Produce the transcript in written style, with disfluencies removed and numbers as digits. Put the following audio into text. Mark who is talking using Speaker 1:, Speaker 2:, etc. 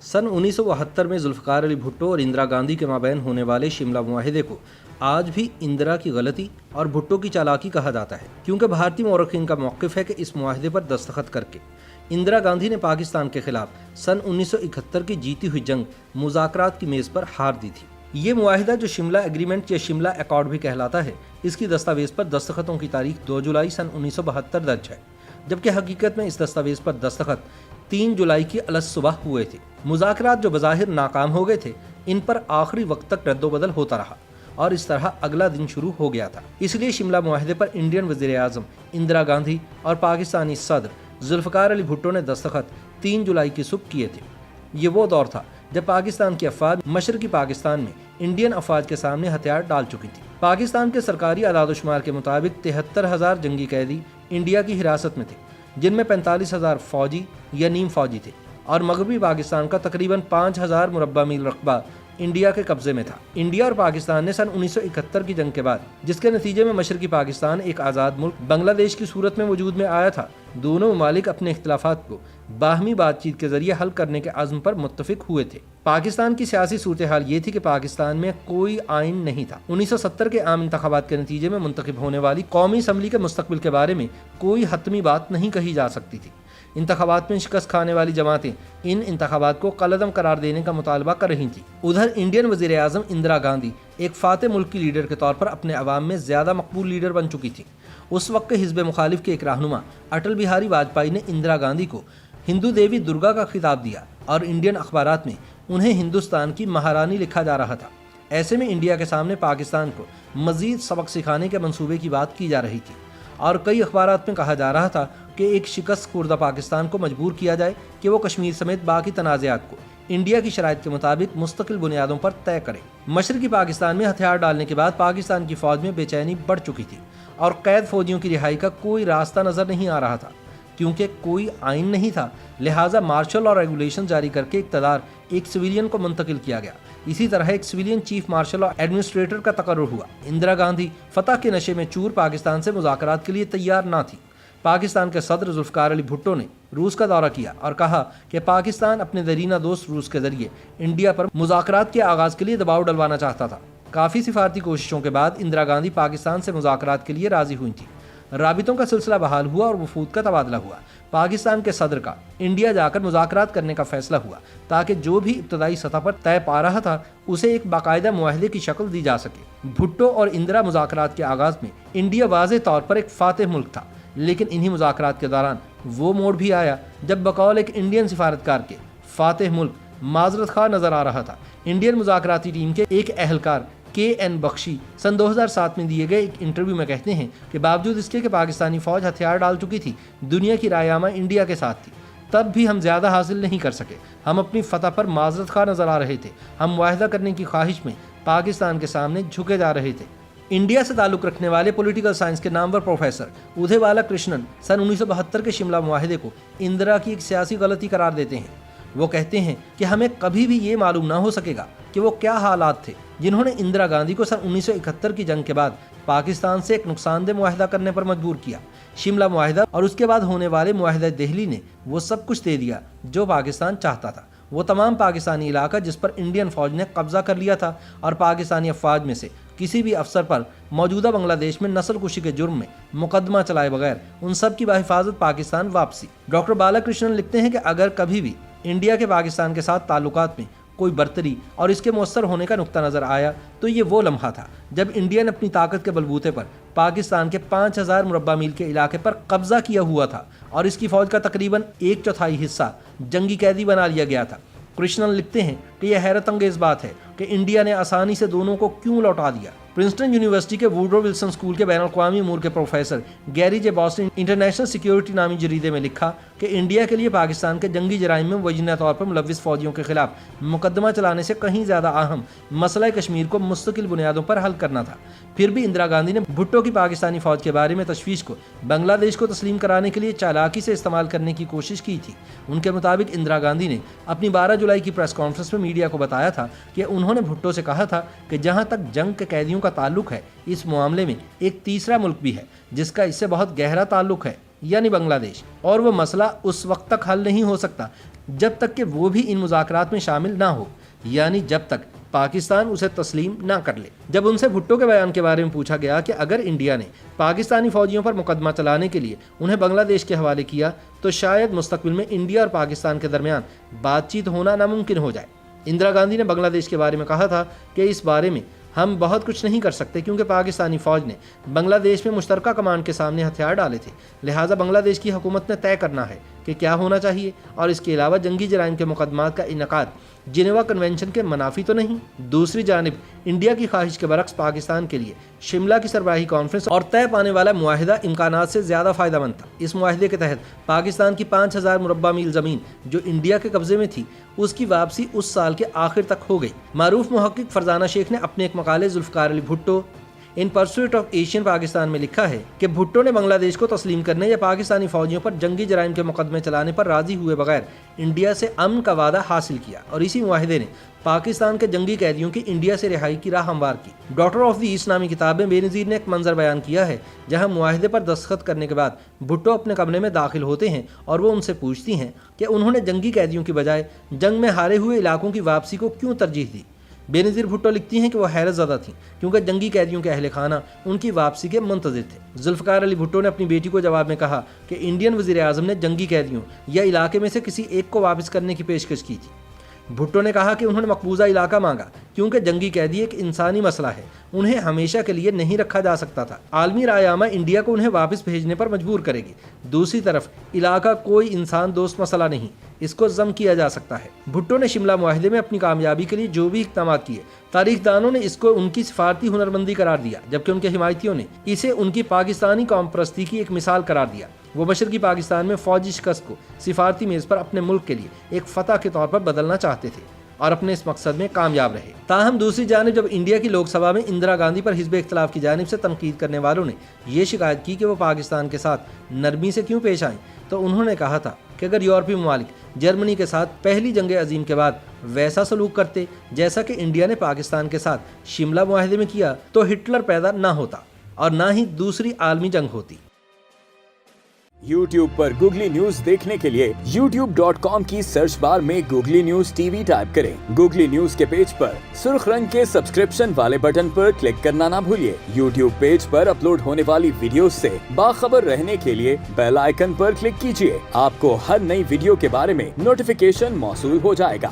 Speaker 1: सन 1972 में जुल्फ़िकार अली भुट्टो और इंदिरा गांधी के माबैन होने वाले शिमला मुआहिदे को आज भी इंदिरा की गलती और भुट्टो की चालाकी कहा जाता है, क्योंकि भारतीय मौरख़ीन का मौक़िफ़ है कि इस मुआहिदे पर दस्तखत करके इंदिरा गांधी ने पाकिस्तान के खिलाफ सन 1971 की जीती हुई जंग मुज़ाकरात की मेज़ पर हार दी थी। ये मुआहिदा, जो शिमला एग्रीमेंट या शिमला अकॉर्ड भी कहलाता है, इसकी दस्तावेज़ पर दस्तखतों की तारीख 2 जुलाई सन 1972 दर्ज है, जबकि हकीकत में इस दस्तावेज़ पर दस्तखत 3 जुलाई की अलग सुबह हुए थे। मुज़ाकरात जो बज़ाहिर नाकाम हो गए थे, इन पर आखिरी वक्त तक रद्दोबदल होता रहा और इस तरह अगला दिन शुरू हो गया था। इसलिए शिमला मुआहिदे पर इंडियन वज़ीर आज़म इंदिरा गांधी और पाकिस्तानी सदर जुल्फ़िकार अली भुट्टो ने दस्तखत 3 जुलाई की सुबह किए थे। ये वो दौर था जब पाकिस्तान की अफवाज मशरकी पाकिस्तान में इंडियन अफवाज के सामने हथियार डाल चुकी थी। पाकिस्तान के सरकारी आदादोशुमार के मुताबिक 73,000 जंगी कैदी इंडिया की हिरासत में थे, जिनमें 45,000 फौजी या नीम फौजी थे और मगरबी पाकिस्तान का तकरीबन 5,000 मुरब्बा मील रकबा इंडिया के कब्जे में था। इंडिया और पाकिस्तान ने सन 1971 की जंग के बाद, जिसके नतीजे में मशरकी पाकिस्तान एक आज़ाद मुल्क बांग्लादेश की सूरत में वजूद में आया था, दोनों ममालिक अपने इख्तिलाफात को बाहमी बातचीत के जरिए हल करने के अज़्म पर मुत्तफिक हुए थे। पाकिस्तान की सियासी सूरत हाल ये थी कि पाकिस्तान में कोई आइन नहीं था। 1970 के आम इंतखाबात के नतीजे में मुंतखब होने वाली कौमी असम्बली के मुस्तकबिल के बारे में कोई हतमी बात नहीं कही जा सकती थी। इंतखाबात में शिकस्त खाने वाली जमातें इन इंतखाबात को कलअदम करार देने का मुतालबा कर रही थी। उधर इंडियन वज़ीर आज़म इंदिरा गांधी एक फाते मुल्क की लीडर के तौर पर अपने अवाम में ज़्यादा मकबूल लीडर बन चुकी थी। उस वक्त के हिज़्ब मुखालिफ के एक रहनुमा अटल बिहारी वाजपेयी ने इंदिरा गांधी को हिंदू देवी दुर्गा का खिताब दिया और इंडियन अखबारात में उन्हें हिंदुस्तान की महारानी लिखा जा रहा था। ऐसे में इंडिया के सामने पाकिस्तान को मज़ीद सबक सिखाने के मंसूबे की बात की जा रही थी और कई अखबारात में कहा जा रहा था कि एक शिकस्त खुर्दा पाकिस्तान को मजबूर किया जाए कि वो कश्मीर समेत बाकी तनाज़ात को इंडिया की शराइत के मुताबिक मुस्तकिल बुनियादों पर तय करे। मशरकी पाकिस्तान में हथियार डालने के बाद पाकिस्तान की फ़ौज में बेचैनी बढ़ चुकी थी और कैद फौजियों की रिहाई का कोई रास्ता नज़र नहीं आ रहा था। क्योंकि कोई आइन नहीं था, लिहाजा मार्शल और रेगुलेशन जारी करके इक़्तिदार एक सिविलियन को मुंतकिल किया गया। इसी तरह एक सिविलियन चीफ मार्शल और एडमिनिस्ट्रेटर का तकर्रुर हुआ। इंदिरा गांधी फतह के नशे में चूर पाकिस्तान से मुज़ाकरात के लिए तैयार ना थी। पाकिस्तान के सदर जुल्फ़िकार अली भुट्टो ने रूस का दौरा किया और कहा कि पाकिस्तान अपने दरीना दोस्त रूस के जरिए इंडिया पर मुज़ाकरात के आगाज़ के लिए दबाव डलवाना चाहता था। काफ़ी सिफारती कोशिशों के बाद इंदिरा गांधी पाकिस्तान से मुज़ाकरात के लिए राज़ी हुई थी। राबितों का सिलसिला बहाल हुआ और वफूद का तबादला हुआ। पाकिस्तान के सदर का इंडिया जाकर मुज़ाकरात करने का फैसला हुआ ताकि जो भी इब्तदाई सतह पर तय पा रहा था उसे एक बाकायदा मुआहिदे की शक्ल दी जा सके। भुट्टो और इंदिरा मुज़ाकरात के आगाज़ में इंडिया वाज़े तौर पर एक फातेह मुल्क था, लेकिन इन्हीं मुज़ाकरात के दौरान वो मोड़ भी आया जब बकौल एक इंडियन सिफारतकार के फातेह मुल्क माजरत खा नज़र आ रहा था। इंडियन मुज़ाकराती टीम के एक अहलकार KN बख्शी सन 2007 में दिए गए एक इंटरव्यू में कहते हैं कि बावजूद इसके कि पाकिस्तानी फ़ौज हथियार डाल चुकी थी, दुनिया की रायनामा इंडिया के साथ थी, तब भी हम ज़्यादा हासिल नहीं कर सके। हम अपनी फतह पर माजरत खा नज़र आ रहे थे। हम मुआहिदा करने की ख्वाहिश में पाकिस्तान के सामने झुके जा रहे थे। इंडिया से ताल्लुक़ रखने वाले पॉलिटिकल साइंस के नामवर प्रोफेसर उदय बालाकृष्णन सन 1972 के शिमला मुआहिदे को इंदिरा की एक सियासी गलती करार देते हैं। वो कहते हैं कि हमें कभी भी ये मालूम ना हो सकेगा कि वो क्या हालात थे जिन्होंने इंदिरा गांधी को सन 1971 की जंग के बाद पाकिस्तान से एक नुकसानदेह मुआहिदा करने पर मजबूर किया। शिमला मुआहिदा और उसके बाद होने वाले मुआहिदा दिल्ली ने वो सब कुछ दे दिया जो पाकिस्तान चाहता था। वो तमाम पाकिस्तानी इलाका जिस पर इंडियन फ़ौज ने कब्जा कर लिया था और पाकिस्तानी अफवाज में से किसी भी अफसर पर मौजूदा बांग्लादेश में नस्ल कुशी के जुर्म में मुकदमा चलाए बगैर उन सब की बाहिफाजत पाकिस्तान वापसी। डॉक्टर बालाकृष्णन लिखते हैं कि अगर कभी भी इंडिया के पाकिस्तान के साथ ताल्लुकात में कोई बर्तरी और इसके मौसर होने का नुक्ता नज़र आया तो ये वो लम्हा था जब इंडिया ने अपनी ताकत के बलबूते पर पाकिस्तान के 5,000 मुरब्बा मील के इलाके पर कब्जा किया हुआ था और इसकी फ़ौज का तकरीबन 1/4 हिस्सा जंगी कैदी बना लिया गया था। कृष्णन लिखते हैं कि यह हैरत अंगेज़ बात है कि इंडिया ने आसानी से दोनों को क्यों लौटा दिया। प्रिंसटन यूनिवर्सिटी के वुडरो विल्सन स्कूल के बैनुल-अक़वामी अमूर के प्रोफेसर गैरी जे बॉस ने इंटरनेशनल सिक्योरिटी नामी जरीदे में लिखा कि इंडिया के लिए पाकिस्तान के जंगी जराइम में वजीना तौर पर मुलव्विस फ़ौजियों के खिलाफ मुकदमा चलाने से कहीं ज़्यादा अहम मसला कश्मीर को मुस्तकिल बुनियादों पर हल करना था। फिर भी इंदिरा गांधी ने भुट्टो की पाकिस्तानी फ़ौज के बारे में तशवीश को बांग्लादेश को तस्लीम कराने के लिए चालाकी से इस्तेमाल करने की कोशिश की थी। उनके मुताबिक इंदिरा गांधी ने अपनी 12 जुलाई की प्रेस कॉन्फ्रेंस में मीडिया को बताया था कि उन्होंने भुट्टो से कहा था कि जहाँ तक जंग के कैदियों का ताल्लुक है, इस मामले में एक तीसरा मुल्क भी है जिसका इससे बहुत गहरा ताल्लुक है। یعنی بنگلہ دیش، اور وہ مسئلہ اس وقت تک حل نہیں ہو سکتا جب تک کہ وہ بھی ان مذاکرات میں شامل نہ ہو، یعنی جب تک پاکستان اسے تسلیم نہ کر لے۔ جب ان سے بھٹو کے بیان کے بارے میں پوچھا گیا کہ اگر انڈیا نے پاکستانی فوجیوں پر مقدمہ چلانے کے لیے انہیں بنگلہ دیش کے حوالے کیا تو شاید مستقبل میں انڈیا اور پاکستان کے درمیان بات چیت ہونا ناممکن ہو جائے۔ اندرا گاندھی نے بنگلہ دیش کے بارے میں کہا تھا کہ اس بارے میں ہم بہت کچھ نہیں کر سکتے کیونکہ پاکستانی فوج نے بنگلہ دیش میں مشترکہ کمانڈ کے سامنے ہتھیار ڈالے تھے، لہٰذا بنگلہ دیش کی حکومت نے طے کرنا ہے کہ کیا ہونا چاہیے، اور اس کے علاوہ جنگی جرائم کے مقدمات کا انعقاد جنیوا کنونشن کے منافی تو نہیں۔ دوسری جانب انڈیا کی خواہش کے برعکس پاکستان کے لیے شملہ کی سربراہی کانفرنس اور طے پانے والا معاہدہ امکانات سے زیادہ فائدہ مند تھا۔ اس معاہدے کے تحت پاکستان کی 5000 مربع میل زمین جو انڈیا کے قبضے میں تھی اس کی واپسی اس سال کے آخر تک ہو گئی۔ معروف محقق فرزانہ شیخ نے اپنے ایک مقالے Zulfikar Ali Bhutto in pursuit of Asian Pakistan میں لکھا ہے کہ بھٹو نے بنگلہ دیش کو تسلیم کرنے یا پاکستانی فوجیوں پر جنگی جرائم کے مقدمے چلانے پر راضی ہوئے بغیر انڈیا سے امن کا وعدہ حاصل کیا، اور اسی معاہدے نے پاکستان کے جنگی قیدیوں کی انڈیا سے رہائی کی راہ ہموار کی۔ ڈاکٹر آف دی ایسٹ نامی کتاب میں بے نظیر نے ایک منظر بیان کیا ہے جہاں معاہدے پر دستخط کرنے کے بعد بھٹو اپنے کمرے میں داخل ہوتے ہیں اور وہ ان سے پوچھتی ہیں کہ انہوں نے جنگی قیدیوں کی بجائے جنگ میں ہارے ہوئے علاقوں کی واپسی کو کیوں ترجیح دی۔ بے نظیر بھٹو لکھتی ہیں کہ وہ حیرت زدہ تھیں کیونکہ جنگی قیدیوں کے اہل خانہ ان کی واپسی کے منتظر تھے۔ ذوالفقار علی بھٹو نے اپنی بیٹی کو جواب میں کہا کہ انڈین وزیر اعظم نے جنگی قیدیوں یا علاقے میں سے کسی ایک کو واپس کرنے کی پیشکش کی تھی۔ بھٹو نے کہا کہ انہوں نے مقبوضہ علاقہ مانگا کیونکہ جنگی قیدی ایک انسانی مسئلہ ہے، انہیں ہمیشہ کے لیے نہیں رکھا جا سکتا تھا۔ عالمی رائے عامہ انڈیا کو انہیں واپس بھیجنے پر مجبور کرے گی۔ دوسری طرف علاقہ کوئی انسان دوست مسئلہ نہیں، اس کو ضم کیا جا سکتا ہے۔ بھٹو نے شملہ معاہدے میں اپنی کامیابی کے لیے جو بھی اقدامات کیے، تاریخ دانوں نے اس کو ان کی سفارتی ہنرمندی قرار دیا، جبکہ ان کے حمایتیوں نے اسے ان کی پاکستانی قوم پرستی کی ایک مثال قرار دیا۔ وہ مشرقی پاکستان میں فوجی شکست کو سفارتی میز پر اپنے ملک کے لیے ایک فتح کے طور پر بدلنا چاہتے تھے اور اپنے اس مقصد میں کامیاب رہے۔ تاہم دوسری جانب جب انڈیا کی لوک سبھا میں اندرا گاندھی پر حزب اختلاف کی جانب سے تنقید کرنے والوں نے یہ شکایت کی کہ وہ پاکستان کے ساتھ نرمی سے کیوں پیش آئیں، تو انہوں نے کہا تھا کہ اگر یورپی ممالک جرمنی کے ساتھ پہلی جنگ عظیم کے بعد ویسا سلوک کرتے جیسا کہ انڈیا نے پاکستان کے ساتھ شملہ معاہدے میں کیا تو ہٹلر پیدا نہ ہوتا اور نہ ہی دوسری عالمی جنگ ہوتی۔
Speaker 2: YouTube پر گوگلی نیوز دیکھنے کے لیے youtube.com کی سرچ بار میں googly news T V type کریں۔ گوگلی نیوز کے پیج پر سرخ رنگ کے سبسکرپشن والے بٹن پر کلک کرنا نہ بھولیے۔ YouTube پیج پر اپلوڈ ہونے والی ویڈیوز سے باخبر رہنے کے لیے بیل آئیکن پر کلک کیجیے۔ آپ کو ہر نئی ویڈیو کے بارے میں نوٹیفیکیشن موصول ہو جائے گا۔